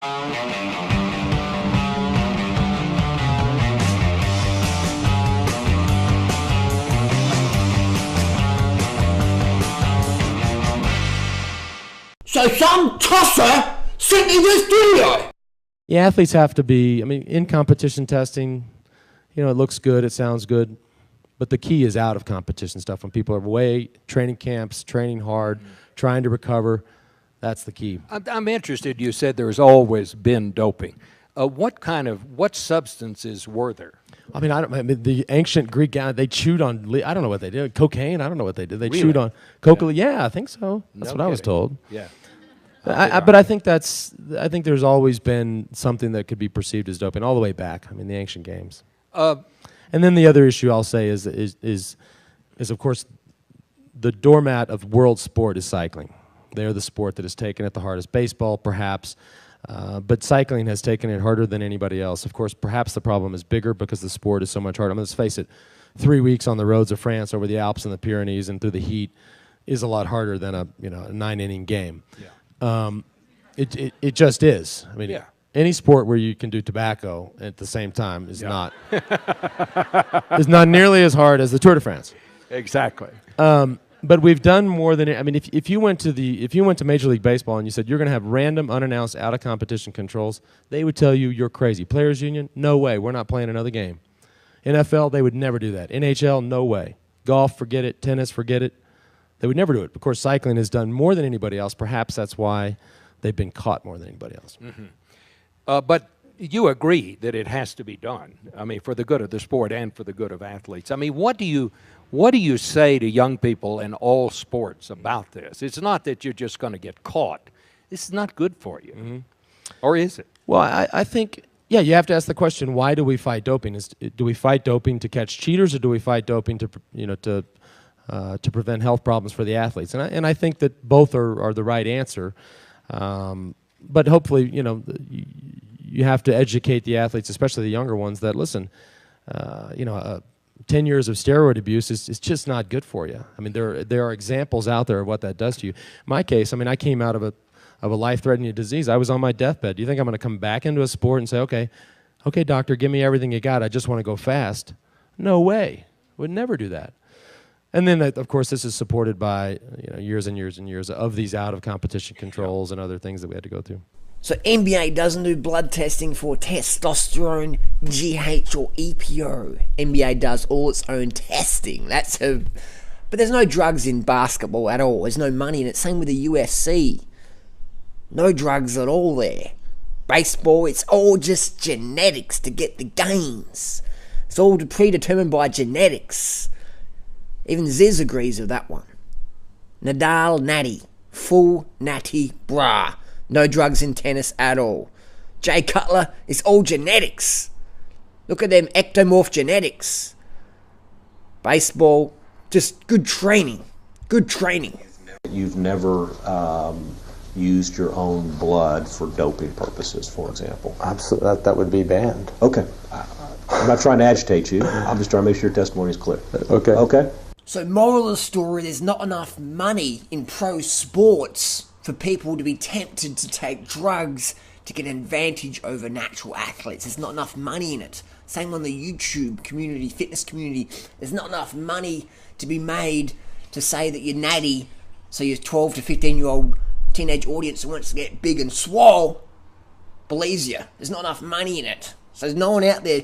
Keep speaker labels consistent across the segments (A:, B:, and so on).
A: So some tosser sent me this video.
B: The athletes have to be, in competition testing, it looks good, it sounds good, but the key is out of competition stuff. When people are away, training camps, training hard, trying to recover, that's the key.
C: I'm interested, you said there's always been doping. What substances were there?
B: The ancient Greek guy, they chewed on, I don't know what they did, cocaine, I don't know what they did. They
C: really?
B: chewed on coca. Yeah, I think so. That's what I was told.
C: Yeah.
B: But I think there's always been something that could be perceived as doping all the way back. The ancient games. And then the other issue I'll say is of course the doormat of world sport is cycling. They're the sport that has taken it the hardest. Baseball, perhaps, but cycling has taken it harder than anybody else. Of course, perhaps the problem is bigger because the sport is so much harder. Let's face it, 3 weeks on the roads of France over the Alps and the Pyrenees and through the heat is a lot harder than a 9-inning game. Yeah. It just is. Any sport where you can do tobacco at the same time is not nearly as hard as the Tour de France.
C: Exactly.
B: But we've done more than if you went to Major League Baseball and you said you're going to have random, unannounced, out of competition controls, they would tell you you're crazy. Players Union, no way. We're not playing another game. NFL, they would never do that. NHL, no way. Golf, forget it. Tennis, forget it. They would never do it. Of course, cycling has done more than anybody else. Perhaps that's why they've been caught more than anybody else.
C: Mm-hmm. But you agree that it has to be done. For the good of the sport and for the good of athletes. What do you say to young people in all sports about this? It's not that you're just going to get caught. This is not good for you, mm-hmm. Or is it?
B: Well, I think. Yeah, you have to ask the question: why do we fight doping? Do we fight doping to catch cheaters, or do we fight doping to prevent health problems for the athletes? And I think that both are the right answer. But hopefully, you have to educate the athletes, especially the younger ones, that listen, 10 years of steroid abuse is just not good for you. There are examples out there of what that does to you. My case, I came out of a life-threatening disease. I was on my deathbed. Do you think I'm going to come back into a sport and say, okay, doctor, give me everything you got. I just want to go fast? No way. Would never do that. And then, of course, this is supported by years and years and years of these out-of-competition controls and other things that we had to go through.
A: So NBA doesn't do blood testing for testosterone, GH, or EPO. NBA does all its own testing. But there's no drugs in basketball at all. There's no money in it. Same with the UFC. No drugs at all there. Baseball, it's all just genetics to get the gains. It's all predetermined by genetics. Even Ziz agrees with that one. Nadal, natty. Full natty bra. No drugs in tennis at all. Jay Cutler, it's all genetics. Look at them ectomorph genetics. Baseball, just good training. Good training.
D: You've never used your own blood for doping purposes, for example?
E: Absolutely. That would be banned.
D: Okay. I'm not trying to agitate you. I'm just trying to make sure your testimony is clear. Okay.
A: So moral of the story, there's not enough money in pro sports for people to be tempted to take drugs to get an advantage over natural athletes. There's not enough money in it. Same on the YouTube community, fitness community. There's not enough money to be made to say that you're natty, so your 12 to 15-year-old teenage audience who wants to get big and swole believes you. There's not enough money in it. So there's no one out there.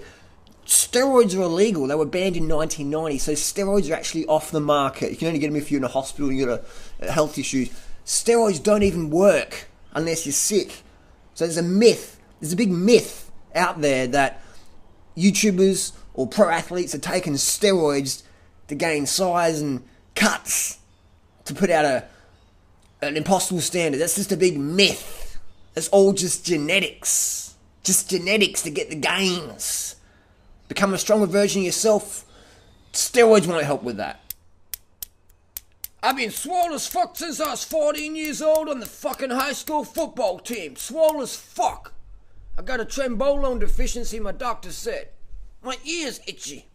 A: Steroids are illegal. They were banned in 1990, so steroids are actually off the market. You can only get them if you're in a hospital and you've got a health issue. Steroids don't even work unless you're sick. So there's a myth. There's a big myth out there that YouTubers or pro athletes are taking steroids to gain size and cuts to put out an impossible standard. That's just a big myth. It's all just genetics. Just genetics to get the gains. Become a stronger version of yourself. Steroids won't help with that. I've been swole as fuck since I was 14 years old on the fucking high school football team. Swole as fuck. I got a trembolone deficiency, my doctor said. My ear's itchy.